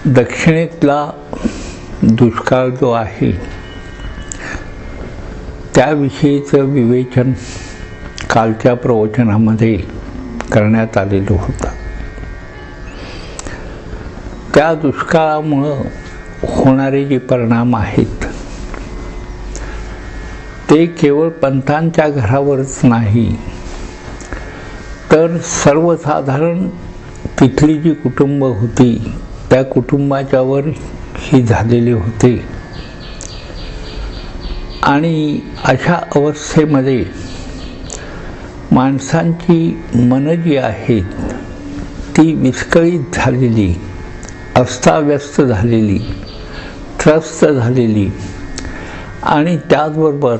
दक्षिणेतला दुष्काळ जो आहे त्याविषयीचं विवेचन कालच्या प्रवचनामध्ये करण्यात आलेलं होतं. त्या दुष्काळामुळं होणारे जे परिणाम आहेत ते केवळ पंथांच्या घरावरच नाही, तर सर्वसाधारण तिथली जी कुटुंब होती त्या कुटुंबाच्यावर ही झालेले होते. आणि अशा अवस्थेमध्ये माणसांची मनं जी आहेत ती विस्कळीत झालेली, अस्ताव्यस्त झालेली, त्रस्त झालेली आणि त्याचबरोबर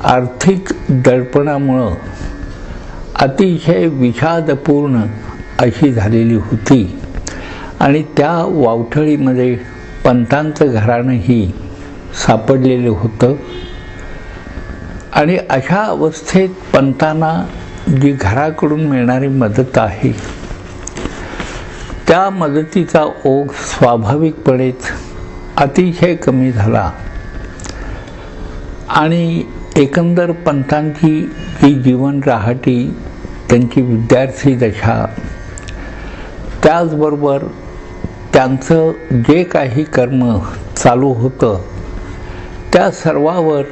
आर्थिक दडपणामुळं अतिशय विषादपूर्ण अशी झालेली होती. आणि त्या वावठळीमध्ये पंथांचं घराणंही सापडलेलं होतं. आणि अशा अवस्थेत पंथांना जी घराकडून मिळणारी मदत आहे त्या मदतीचा ओघ स्वाभाविकपणेच अतिशय कमी झाला. आणि एकंदर पंथांची जी जीवन राहटी, त्यांची विद्यार्थी दशा, त्याचबरोबर त्यांचं जे काही कर्म चालू होतं त्या सर्वावर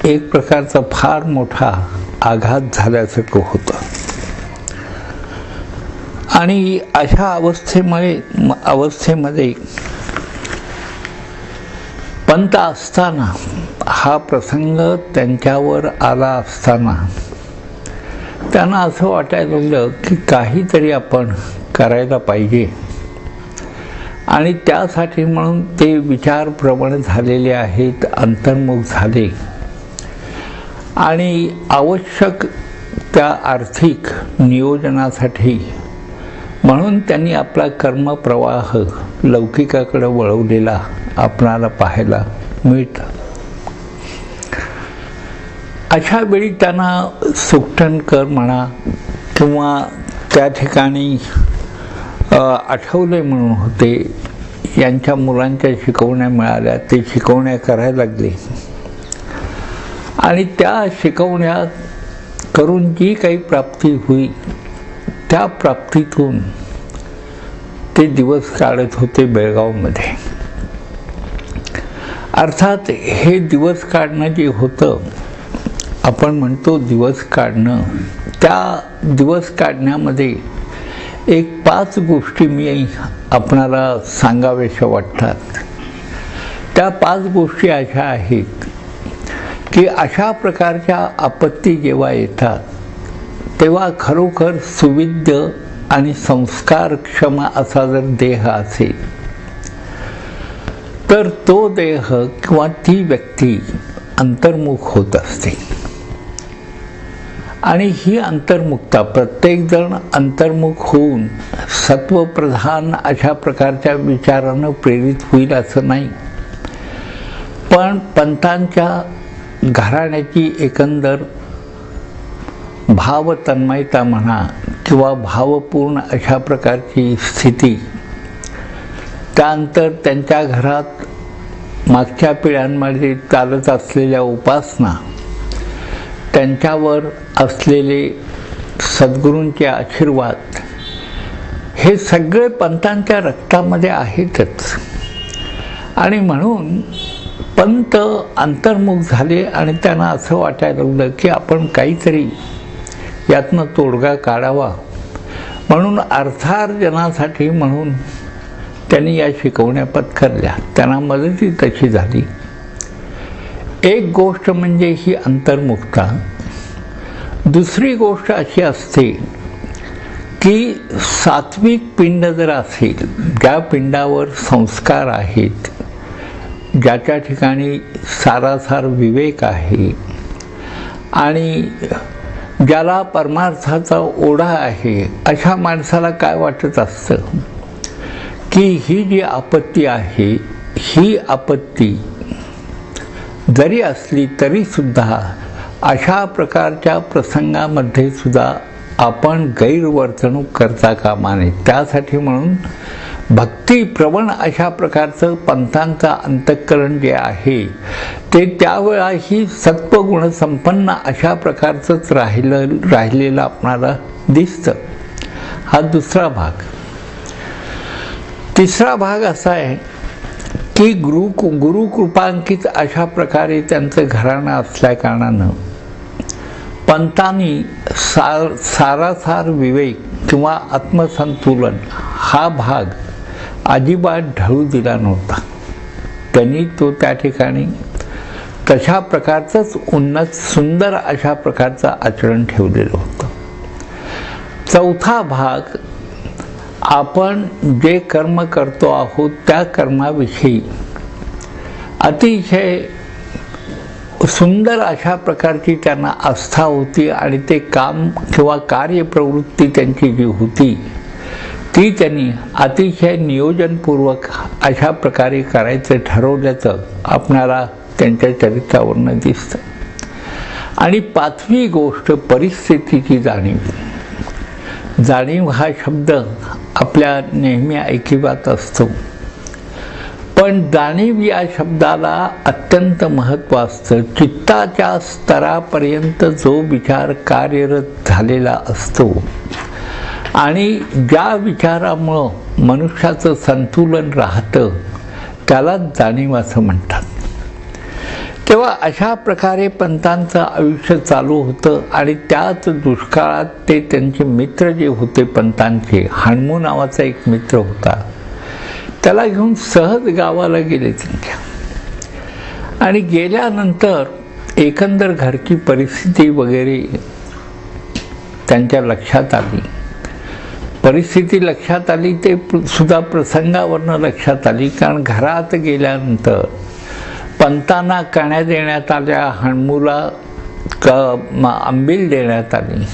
एक प्रकारचा फार मोठा आघात झाल्यासारखं होतं. आणि अशा अवस्थेमध्ये पंथ असताना, हा प्रसंग त्यांच्यावर आला असताना त्यांना असं वाटायला लागलं की काहीतरी आपण करायला पाहिजे. आणि त्यासाठी म्हणून ते विचार प्रवण झालेले आहेत, अंतर्मुख झाले. आणि आवश्यक त्या आर्थिक नियोजनासाठी म्हणून त्यांनी आपला कर्मप्रवाह लौकिकाकडे वळवलेला आपणाला पाहायला मिळतं. अशा वेळी त्यांना सुकटणकर म्हणा किंवा त्या ठिकाणी आठवले म्हणून होते, यांच्या मुलांच्या शिकवण्या मिळाल्या, ते शिकवण्या करायला लागले. आणि त्या शिकवण्या करून जी काही प्राप्ती होई त्या प्राप्तीतून ते दिवस काढत होते बेळगावमध्ये. अर्थात हे दिवस काढणं जे होतं, आपण म्हणतो दिवस काढणं, त्या दिवस काढण्यामध्ये एक 5 गोष्टी मी आपणाला सांगाव्याशा वाटतात. त्या 5 गोष्टी अशा आहेत की अशा प्रकारच्या आपत्ती जेव्हा येतात तेव्हा खरोखर सुविद्य आणि संस्कारक्षम असा जर देह असेल तर तो देह किंवा ती व्यक्ती अंतर्मुख होत असते. आणि ही अंतर्मुखता, प्रत्येकजण अंतर्मुख होऊन सत्वप्रधान अशा प्रकारच्या विचारानं प्रेरित होईल असं नाही. पण पंथांच्या घराण्याची एकंदर भावतन्मयता म्हणा किंवा भावपूर्ण अशा प्रकारची स्थिती, त्यानंतर त्यांच्या घरात मागच्या पिढ्यांमध्ये चालत असलेल्या उपासना, त्यांच्यावर असलेले सद्गुरूंचे आशीर्वाद, हे सगळे पंथांच्या रक्तामध्ये आहेतच. आणि म्हणून पंथ अंतर्मुख झाले आणि त्यांना असं वाटायला लागलं की आपण काहीतरी यातनं तोडगा काढावा. म्हणून अर्थार्जनासाठी म्हणून त्यांनी या शिकवण्या पत्करल्या. त्यांना मदती तशी झाली. एक गोष्ट म्हणजे ही अंतर्मुखता. दुसरी गोष्ट अशी असते की सात्विक पिंड जर असेल, ज्या पिंडावर संस्कार आहेत, ज्याच्या ठिकाणी सारासार विवेक आहे आणि ज्याला परमार्थाचा ओढा आहे, अशा माणसाला काय वाटत असतं की ही जी आपत्ती आहे, ही आपत्ती जरी असली तरी सुद्धा अशा प्रकारच्या प्रसंगामध्ये सुद्धा आपण गैरवर्तणूक करता कामा नये. त्यासाठी म्हणून भक्तिप्रवण अशा प्रकारचं पंथांचं अंतःकरण जे आहे ते त्यावेळाही सत्वगुण संपन्न अशा प्रकारचंच राहिलेलं आपणाला दिसतं. हा दुसरा भाग. तिसरा भाग असा आहे की गुरुकृपांकित अशा प्रकारे त्यांचं घराणं असल्या कारणानं पंतांनी सारासार विवेक किंवा आत्मसंतुलन हा भाग अजिबात ढळू दिला नव्हता. त्यांनी तो त्या ठिकाणी तशा प्रकारचंच उन्नत सुंदर अशा प्रकारचं आचरण ठेवलेलं होतं. चौथा भाग, आपण जे कर्म करतो आहोत त्या कर्माविषयी अतिशय सुंदर अशा प्रकारची त्यांना आस्था होती आणि ते काम किंवा कार्यप्रवृत्ती त्यांची जी होती ती त्यांनी अतिशय नियोजनपूर्वक अशा प्रकारे करायचं ठरवल्याचं आपणाला त्यांच्या चरित्रावरनं दिसतं. आणि पाचवी गोष्ट, परिस्थितीची जाणीव. जाणीव हा शब्द आपल्या नेहमी ऐकिवात असतो, पण जाणीव या शब्दाला अत्यंत महत्त्व असतं. चित्ताच्या स्तरापर्यंत जो विचार कार्यरत झालेला असतो आणि ज्या विचारामुळं मनुष्याचं संतुलन राहतं त्याला जाणीव असं म्हणतात. तेव्हा अशा प्रकारे पंतांचं आयुष्य चालू होतं आणि त्याच दुष्काळात ते त्यांचे मित्र जे होते पंतांचे, हणमू नावाचा एक मित्र होता, त्याला घेऊन सहज गावाला गेले त्यांच्या. आणि गेल्यानंतर एकंदर घरची परिस्थिती वगैरे त्यांच्या लक्षात आली. परिस्थिती लक्षात आली ते सुद्धा प्रसंगावरनं लक्षात आली, कारण घरात गेल्यानंतर पंतांना कण्या देण्यात आल्या, हणमूला आंबील देण्यात आली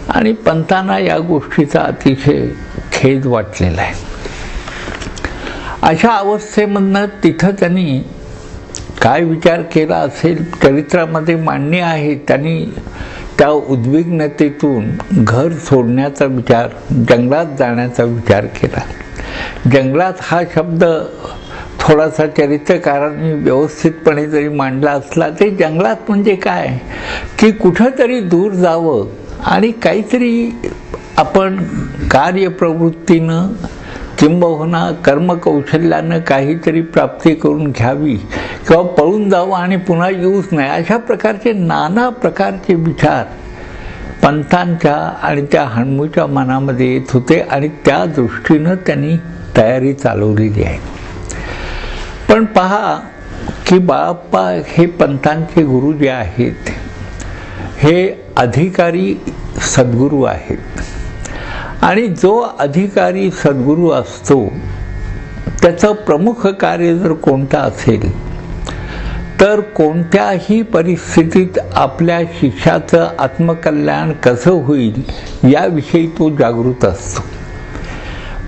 आणि पंतांना या गोष्टीचा अतिशय खेद वाटलेला आहे. अशा अवस्थेमधनं तिथं त्यांनी काय विचार केला असेल चरित्रामध्ये मांडणी आहे. त्यांनी त्या उद्विग्नतेतून घर सोडण्याचा विचार, जंगलात जाण्याचा विचार केला. जंगलात हा शब्द थोडासा चरित्रकारांनी व्यवस्थितपणे जरी मांडला असला तरी जंगलात म्हणजे काय की कुठंतरी दूर जावं आणि काहीतरी आपण कार्यप्रवृत्तीनं किंबहुना कर्मकौशल्यानं काहीतरी प्राप्ती करून घ्यावी किंवा पळून जावं आणि पुन्हा येऊच नाही, अशा प्रकारचे नाना प्रकारचे विचार पंतांच्या आणि त्या हणमूच्या मनामध्ये येत होते आणि त्या दृष्टीनं त्यांनी तयारी चालवलेली आहे. पण पहा की बाळप्पा हे पंतांचे गुरु जे आहेत हे अधिकारी सद्गुरू आहेत आणि जो अधिकारी सद्गुरू असतो त्याचं प्रमुख कार्य जर कोणतं असेल तर कोणत्याही परिस्थितीत आपल्या शिष्याचं आत्मकल्याण कसं होईल याविषयी तो जागृत असतो.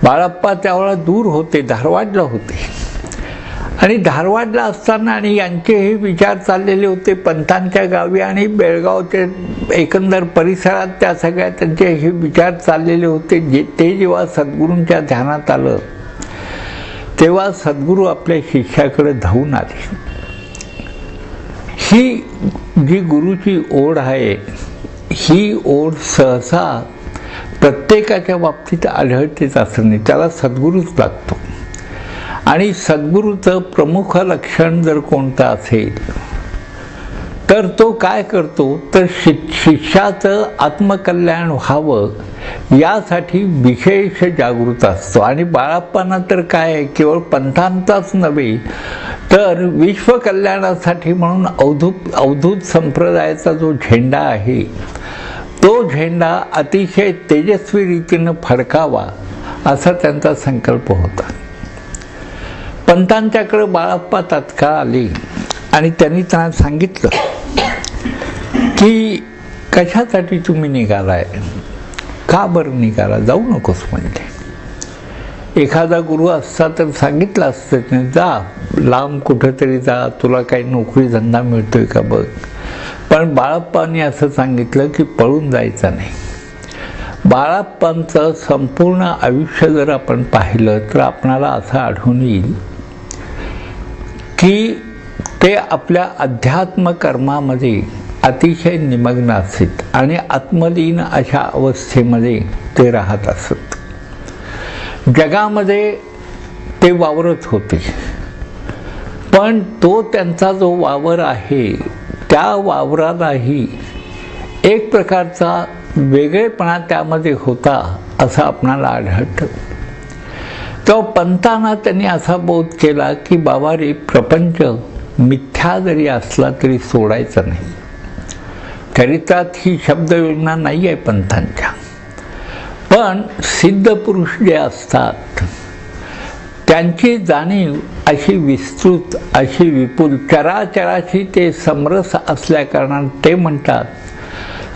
बाळप्पा त्यावेळेला दूर होते, धारवाडला होते आणि धारवाडला असताना आणि यांचे हे विचार चाललेले होते पंतांच्या गावी आणि बेळगावच्या एकंदर परिसरात त्या सगळ्या त्यांचे हे विचार चाललेले होते. ते जेव्हा सद्गुरूंच्या ध्यानात आलं तेव्हा सद्गुरू आपल्या शिष्याकडे धावून आले. ही जी गुरुची ओढ आहे ही ओढ सहसा प्रत्येकाच्या बाबतीत आढळतेच असं नाही, त्याला सद्गुरूच लागतो. आणि सद्गुरूचं प्रमुख लक्षण जर कोणतं असेल तर तो काय करतो तर शिष्याचं आत्मकल्याण व्हावं यासाठी विशेष जागृत असतो. आणि बाळप्पांना तर काय आहे, केवळ पंथांचाच नव्हे तर विश्वकल्याणासाठी म्हणून अवधूत संप्रदायाचा जो झेंडा आहे तो झेंडा अतिशय तेजस्वी रीतीनं फडकावा असा त्यांचा संकल्प होता. पंतांच्याकडे बाळप्पा तात्काळ आले आणि त्यांनी त्यांना सांगितलं की कशासाठी तुम्ही निघालाय, का बरं निघाला, जाऊ नकोस म्हणले. एखादा गुरु असता तर सांगितलं असतं जा लांब कुठंतरी जा, तुला काही नोकरी धंदा मिळतोय का बघ. पण बाळप्पांनी असं सांगितलं की पळून जायचं नाही. बाळाप्पांचं संपूर्ण आयुष्य जर आपण पाहिलं तर आपणाला असं आढळून येईल की ते आपल्या अध्यात्म कर्मामध्ये अतिशय निमग्न असत आणि आत्मलीन अशा अवस्थेमध्ये ते राहत असत. जगामध्ये ते वावरत होते, पण तो त्यांचा जो वावर आहे त्या वावरालाही एक प्रकारचा वेगळेपणा त्यामध्ये होता असं आपणाला आढळतं. तो पंतांना त्यांनी असा बोध केला की बाबा रे, प्रपंच मिथ्या जरी असला तरी सोडायचा नाही. चरित्रात ही शब्दयोजना नाही आहे पंथांच्या, पण सिद्ध पुरुष जे असतात त्यांची जाणीव अशी विस्तृत, अशी विपुल, चराचराशी ते समरस असल्याकारणाने ते म्हणतात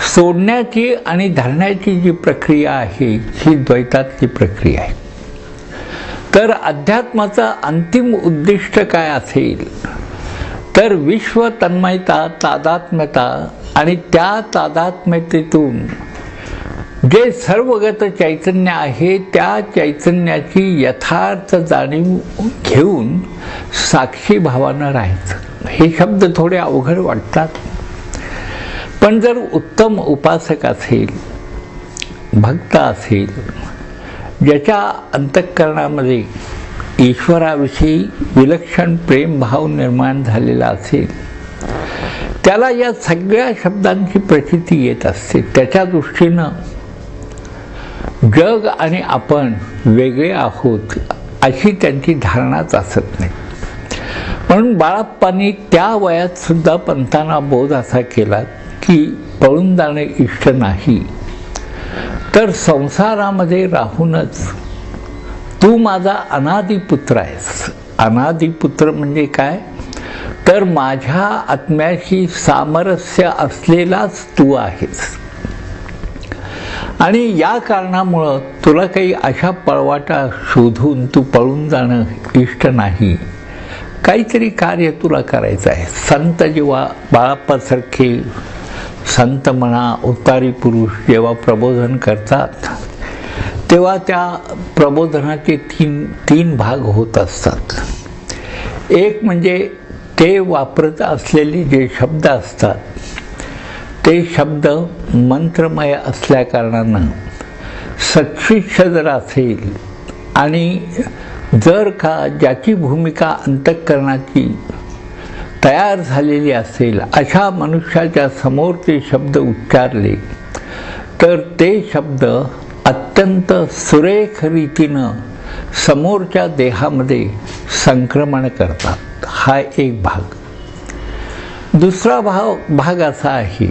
सोडण्याची आणि धरण्याची जी प्रक्रिया आहे ही द्वैतातली प्रक्रिया आहे. तर अध्यात्माचं अंतिम उद्दिष्ट काय असेल तर विश्व तन्मयता, तादात्म्यता आणि त्या तादात्म्यतेतून जे सर्वगत चैतन्य आहे त्या चैतन्याची यथार्थ जाणीव घेऊन साक्षी भावानं राहायचं. हे शब्द थोडे अवघड वाटतात, पण जर उत्तम उपासक असेल, भक्त असेल, ज्याच्या अंतःकरणामध्ये ईश्वराविषयी विलक्षण प्रेमभाव निर्माण झालेला असेल, त्याला या सगळ्या शब्दांची प्रचिती येत असते. त्याच्या दृष्टीनं जग आणि आपण वेगळे आहोत अशी त्यांची धारणाच असत नाही. म्हणून बाळाप्पांनी त्या वयात सुद्धा पंतांना बोध असा केला की पळून जाणे इष्ट नाही, तर संसारामध्ये राहूनच तू माझा अनादिपुत्र आहेस. अनादिपुत्र म्हणजे काय तर माझ्या आत्म्याशी सामरस्य असलेलाच तू आहेस आणि या कारणामुळं तुला काही अशा पळवाटा शोधून तू पळून जाणं इष्ट नाही. काहीतरी कार्य तुला करायचं आहे. संत जेव्हा बाळाप्पासारखे संत म्हणा, उत्तारी पुरुष जेव्हा प्रबोधन करतात तेव्हा त्या प्रबोधनाचे तीन भाग होत असतात. एक म्हणजे ते वापरत असलेले जे शब्द असतात ते शब्द मंत्रमय असल्याकारणानं सत्शिष्य जर असेल आणि जर का ज्याची भूमिका अंतःकरणाची तयार झालेली असेल अशा मनुष्याच्या समोर ते शब्द उच्चारले तर ते शब्द अत्यंत सुरेख रीतीनं समोरच्या देहामध्ये संक्रमण करतात. हा एक भाग. दुसरा भाग असा आहे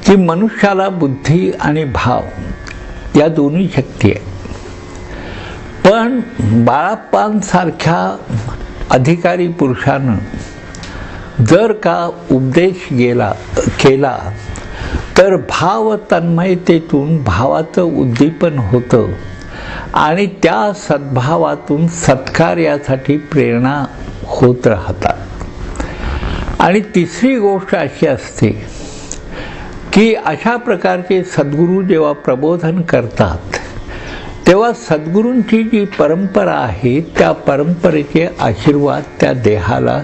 की मनुष्याला बुद्धी आणि भाव या दोन्ही शक्ती आहेत, पण बाळाप्पांसारख्या अधिकारी पुरुषानं जर का उपदेश केला तर भाव तन्मयतेतून भावाचं उद्दीपन होतं आणि त्या सद्भावातून सत्कार्यासाठी प्रेरणा होत राहतात. आणि तिसरी गोष्ट अशी असते की अशा प्रकारचे सद्गुरू जेव्हा प्रबोधन करतात तेव्हा सद्गुरूंची जी परंपरा आहे त्या परंपरेचे आशीर्वाद त्या देहाला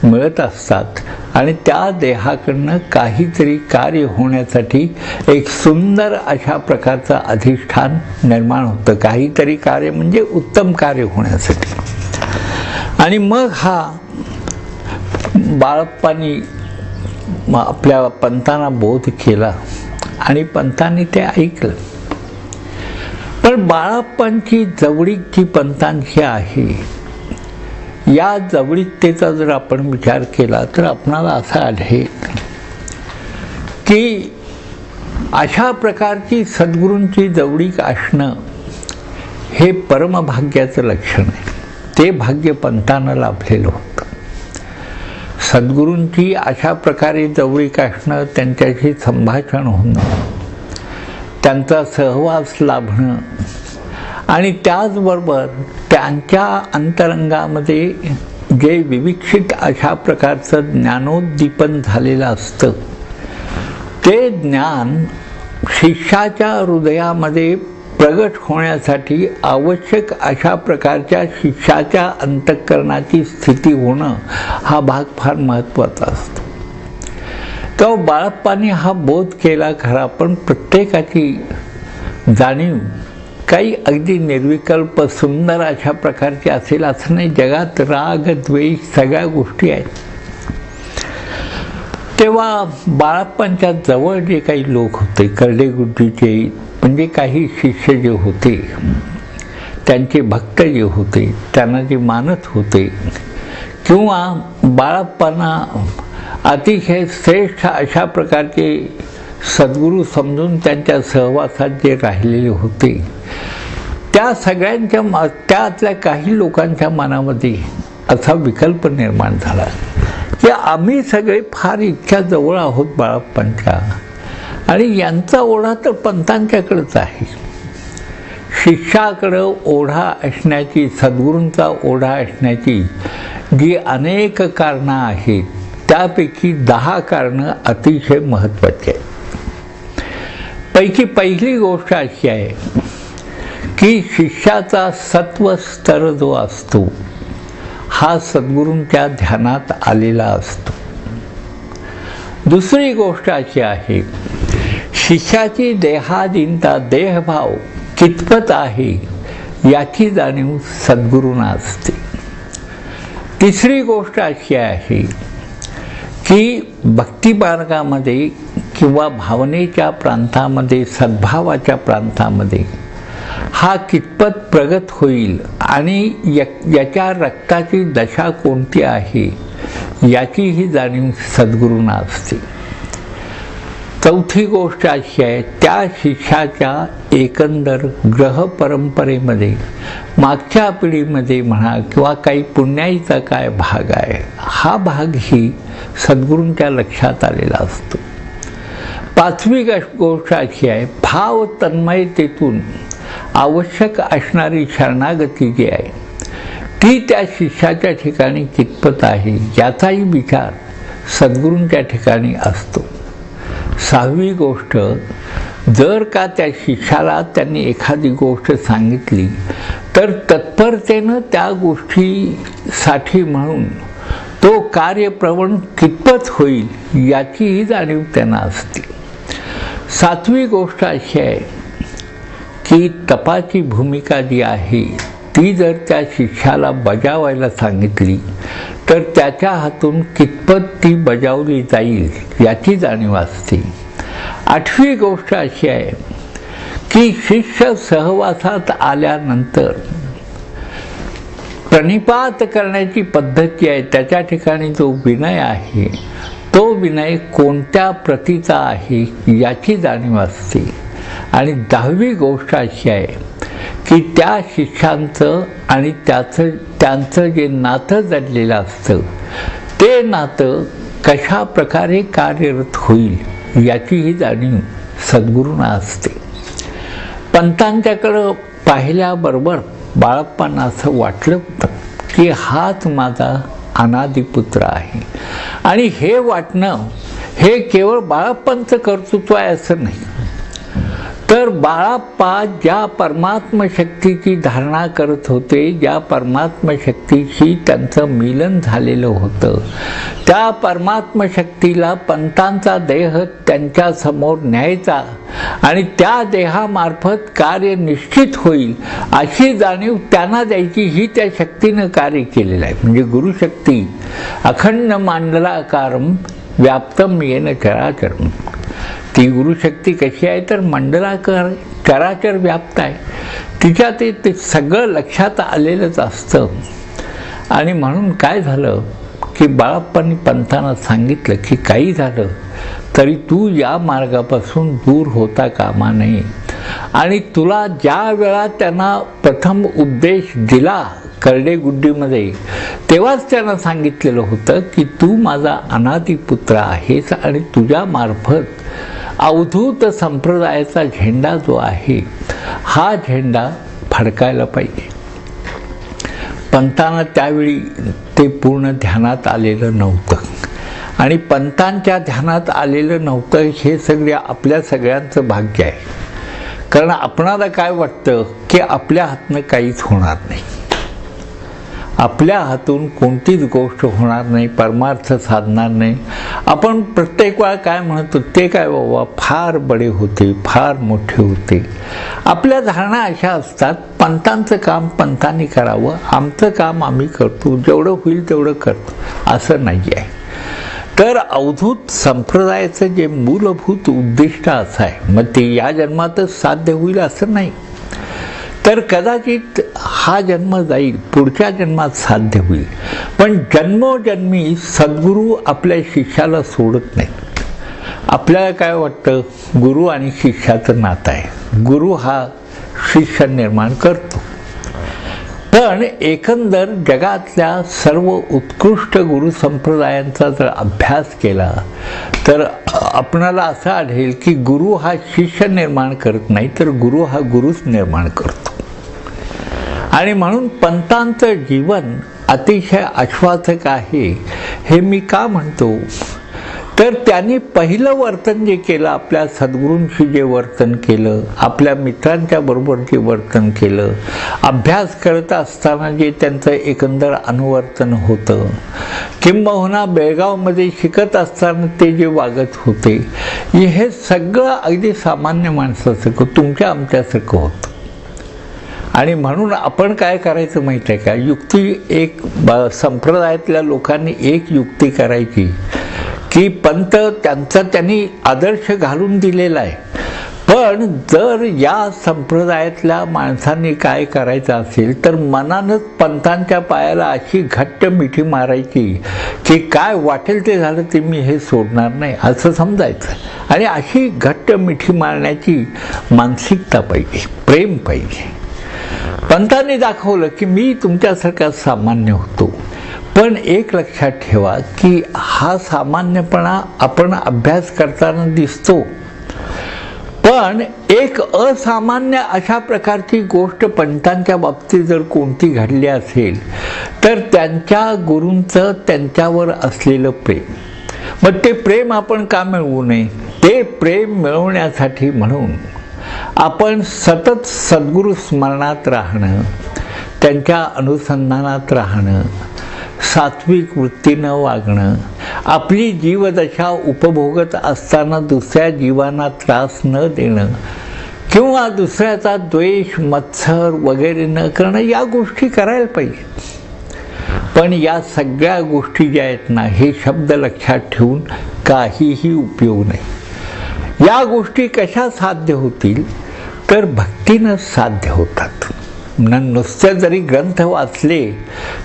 मिळत असतात आणि त्या देहाकडनं काहीतरी कार्य होण्यासाठी एक सुंदर अशा प्रकारचं अधिष्ठान निर्माण होतं. काहीतरी कार्य म्हणजे उत्तम कार्य होण्यासाठी. आणि मग हा बाळाप्पांनी आपल्या पंतांना बोध केला आणि पंतांनी ते ऐकलं. पण बाळाप्पांची जवळीक जी पंतांची आहे या जवळीकतेचा जर आपण विचार केला तर आपणाला असं आढळेल की अशा प्रकारची सद्गुरूंची जवळीक असणं हे परमभाग्याचं लक्षण आहे. ते भाग्य पंतांना लाभलेलं होतं. सद्गुरूंची अशा प्रकारे जवळीक असणं, त्यांच्याशी संभाषण होणं, त्यांचा सहवास लाभणं आणि त्याचबरोबर त्यांच्या अंतरंगामध्ये जे विविक्षित अशा प्रकारचं ज्ञानोद्दीपन झालेलं असतं ते ज्ञान शिष्याच्या हृदयामध्ये प्रगट होण्यासाठी आवश्यक अशा प्रकारच्या शिष्याच्या अंतःकरणाची स्थिती होणं हा भाग फार महत्त्वाचा असतो. तेव्हा बाळप्पांनी हा बोध केला खरा, पण प्रत्येकाची जाणीव काही अगदी निर्विकल्प सुंदर अशा प्रकारची असेल असं नाही. जगात राग द्वेष सगळ्या गोष्टी आहेत. तेव्हा बाळप्पांच्या जवळ जे काही लोक होते, करडेगुड्डीचे म्हणजे काही शिष्य जे होते, त्यांचे भक्त जे होते, त्यांना जे मानत होते, किंवा बाळप्पांना अतिशय श्रेष्ठ अशा प्रकारचे सद्गुरू समजून त्यांच्या सहवासात जे राहिलेले होते, त्या सगळ्यांच्या त्यातल्या काही लोकांच्या मनामध्ये असा विकल्प निर्माण झाला की आम्ही सगळे फार इतक्या जवळ आहोत बाळप्पांच्या, आणि यांचा ओढा तर पंतांच्याकडेच आहे. शिष्याकडं ओढा असण्याची, सद्गुरूंचा ओढा असण्याची जी अनेक कारणं आहेत, त्यापैकी 10 कारणं अतिशय महत्त्वाची आहेत. पैकी पहिली गोष्ट अशी आहे की शिष्याचा सत्व स्तर जो असतो हा सद्गुरूंच्या ध्यानात आलेला असतो. दुसरी गोष्ट अशी आहे, शिष्याची देहाधीनता, देहभाव कितपत आहे याची जाणीव सद्गुरूंना असते. तिसरी गोष्ट अशी आहे की भक्ती मार्गामध्ये किंवा भावनेच्या प्रांतामध्ये, सद्भावाच्या प्रांतामध्ये हा कितपत प्रगत होईल आणि याच्या रक्ताची दशा कोणती आहे याचीही जाणीव सद्गुरूंना असते. चौथी गोष्ट अशी आहे, त्या शिष्याच्या एकंदर ग्रह परंपरेमध्ये मागच्या पिढीमध्ये म्हणा किंवा काही पुण्याईचा काय भाग आहे, हा भागही सद्गुरूंच्या लक्षात आलेला असतो. पाचवी गोष्ट अशी आहे, भाव तन्मयतेतून आवश्यक असणारी शरणागती जी आहे ती त्या शिष्याच्या ठिकाणी कितपत आहे याचाही विचार सद्गुरूंच्या ठिकाणी असतो. सहावी गोष्ट, जर का त्या शिष्याला त्यांनी एखादी गोष्ट सांगितली तर तत्परतेनं त्या गोष्टीसाठी म्हणून तो कार्यप्रवण कितपत होईल याचीही जाणीव त्यांना असते. सातवी गोष्ट अशी आहे की तपाची भूमिका जी आहे ती जर त्या शिष्याला बजावायला सांगितली तर त्याच्या हातून कितपत ती बजावली जाईल याची जाणीव असते. आठवी गोष्ट अशी आहे की शिष्य सहवासात आल्यानंतर प्रणिपात करण्याची पद्धती आहे, त्याच्या ठिकाणी जो विनय आहे तो विनय कोणत्या प्रतीचा आहे याची जाणीव असते. आणि 10वी गोष्ट अशी आहे की त्या शिष्यांचं आणि त्यांचं जे नातं जडलेलं असतं ते नातं कशा प्रकारे कार्यरत होईल याचीही जाणीव सद्गुरूंना असते. पंतांच्याकडं पाहिल्याबरोबर बाळप्पांना असं वाटलं होतं की हाच माझा अनादिपुत्र आहे, आणि हे वाटणं हे केवळ बाळप्पांचं कर्तृत्व आहे असं नाही, तर बाळप्पा ज्या परमात्म शक्तीची धारणा करत होते, ज्या परमात्म शक्तीशी त्यांचं मिलन झालेलं होतं, त्या परमात्म शक्तीला पंतांचा देह त्यांच्या समोर न्यायचा आणि त्या देहामार्फत कार्य निश्चित होईल अशी जाणीव त्यांना द्यायची, ही त्या शक्तीनं कार्य केलेलं आहे. म्हणजे गुरुशक्ती अखंड मंडलाकारम व्याप्तम येन चराचरम. ती गुरुशक्ती कशी आहे तर मंडलाकार चराचर व्याप्त आहे, तिच्या ते सगळं लक्षात आलेलंच असतं. आणि म्हणून काय झालं की बाळप्पांनी पंतांना सांगितलं की काही झालं तरी तू या मार्गापासून दूर होता कामा नये, आणि तुला ज्या वेळा त्यांना प्रथम उपदेश दिला करडेगुड्डीमध्ये तेव्हाच त्यांना सांगितलेलं होतं की तू माझा अनादिपुत्र आहेस आणि तुझ्या मार्फत अवधूत संप्रदायाचा झेंडा जो आहे हा झेंडा फडकायला पाहिजे. पंतांना त्यावेळी ते पूर्ण ध्यानात आलेलं नव्हतं आणि पंतांच्या ध्यानात आलेलं नव्हतं हे सगळे आपल्या सगळ्यांचं भाग्य आहे. कारण आपणाला काय वाटतं की आपल्या हातनं काहीच होणार नाही, आपल्या हातून कोणतीच गोष्ट होणार नाही, परमार्थ साधणार नाही. आपण प्रत्येक वेळा काय म्हणतो, ते काय बाबा फार बडे होते, फार मोठे होते. आपल्या धारणा अशा असतात, पंतांचं काम पंतांनी करावं, आमचं काम आम्ही करतो, जेवढं होईल तेवढं करतो, असं नाही आहे. तर अवधूत संप्रदायाचं जे मूलभूत उद्दिष्ट असं आहे, मग ते या जन्मातच साध्य होईल असं नाही, तर कदाचित हा जन्म जाईल, पुढच्या जन्मात साध्य होईल. पण जन्मोजन्मी सद्गुरू आपल्या शिष्याला सोडत नाही. आपल्याला काय वाटतं, गुरु आणि शिष्याचं नातं आहे, गुरु हा शिष्य निर्माण करतो. पण एकंदर जगातल्या सर्व उत्कृष्ट गुरु संप्रदायांचा जर अभ्यास केला तर आपणाला असं आढळेल की गुरु हा शिष्य निर्माण करत नाही, तर गुरु हा गुरुच निर्माण करतो. आणि म्हणून पंतांचं जीवन अतिशय आश्वासक आहे. हे मी का म्हणतो, तर त्यांनी पहिलं वर्तन जे केलं, आपल्या सद्गुरूंशी जे वर्तन केलं, आपल्या मित्रांच्या बरोबर जे वर्तन केलं, अभ्यास करत असताना जे त्यांचं एकंदर अनुवर्तन होतं, किंबहुना बेळगावमध्ये शिकत असताना ते जे वागत होते, हे सगळं अगदी सामान्य माणसासारखं, तुमच्या आमच्यासारखं होतं. आणि म्हणून आपण काय करायचं माहीत आहे का, युक्ती एक संप्रदायातल्या लोकांनी एक युक्ती करायची की पंत त्यांचा त्यांनी आदर्श घालून दिलेला आहे, पण जर या संप्रदायातल्या माणसांनी काय करायचं असेल तर मनानंच पंतांच्या पायाला अशी घट्ट मिठी मारायची की काय वाटेल ते झालं ते मी हे सोडणार नाही असं समजायचं. आणि अशी घट्ट मिठी मारण्याची मानसिकता पाहिजे, प्रेम पाहिजे. पंतांनी दाखवलं की मी तुमच्यासारखा सामान्य होतो, पण एक लक्षात ठेवा की हा सामान्यपणा आपण अभ्यास करताना दिसतो, पण एक असामान्य अशा प्रकारची गोष्ट पंतांच्या बाबतीत जर कोणती घडली असेल तर त्यांच्या गुरूंचं त्यांच्यावर असलेलं प्रेम, मग ते प्रेम आपण का मिळवू नये, ते प्रेम मिळवण्यासाठी म्हणून आपण सतत सद्गुरू स्मरणात राहणं, त्यांच्या अनुसंधानात राहणं, सात्विक वृत्तीनं वागणं, आपली जीवदशा उपभोगत असताना दुसऱ्या जीवांना त्रास न देणं किंवा दुसऱ्याचा द्वेष मत्सर वगैरे न करणं, या गोष्टी करायला पाहिजे. पण या सगळ्या गोष्टी ज्या आहेत ना, हे शब्द लक्षात ठेवून काहीही उपयोग नाही. या गोष्टी कशा साध्य होतील, तर भक्तीनं साध्य होतात. नुसते जरी ग्रंथ वाचले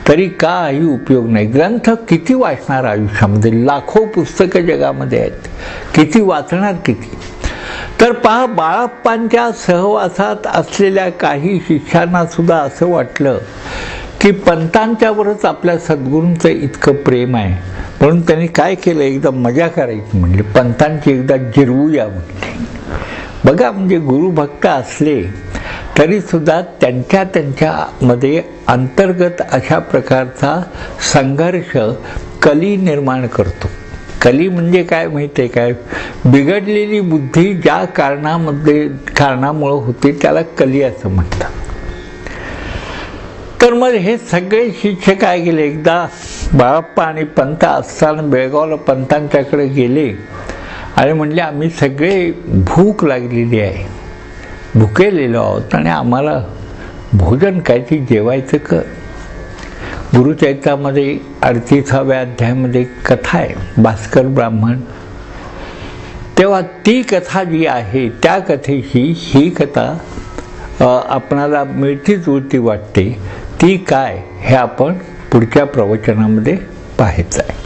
तरी काही उपयोग नाही. ग्रंथ किती वाचणार आयुष्यामध्ये, लाखो पुस्तकं जगामध्ये आहेत, किती वाचणार किती. तर पहा, बाळप्पांच्या सहवासात असलेल्या काही शिष्यांना सुद्धा असं वाटलं की पंतांच्यावरच आपल्या सद्गुरूंचं इतकं प्रेम आहे, म्हणून त्यांनी काय केलं, एकदा मजा करायची म्हणले, पंतांची एकदा जिरवूया म्हणले. बघा, म्हणजे गुरुभक्त असले तरी सुद्धा त्यांच्यामध्ये अंतर्गत अशा प्रकारचा संघर्ष कली निर्माण करतो. कली म्हणजे काय माहिती आहे काय, बिघडलेली बुद्धी ज्या कारणामुळं होते त्याला कली असं म्हणतात. तर मग हे सगळे शिष्य काय गेले, एकदा बाळप्पा आणि पंत असताना बेळगावला पंतांच्याकडे गेले आणि म्हणले, आम्ही सगळे भूक लागलेली आहे, भुकेलेलो आहोत आणि आम्हाला भोजन काहीतरी जेवायचं कर. गुरुचरित्रामध्ये 38व्या अध्यायामध्ये कथा आहे, भास्कर ब्राह्मण. तेव्हा ती कथा जी आहे त्या कथेशी ही कथा आपणाला मिळती जुळती वाटते. ती काय हे आपण पुढच्या प्रवचनामध्ये पाहायचं आहे.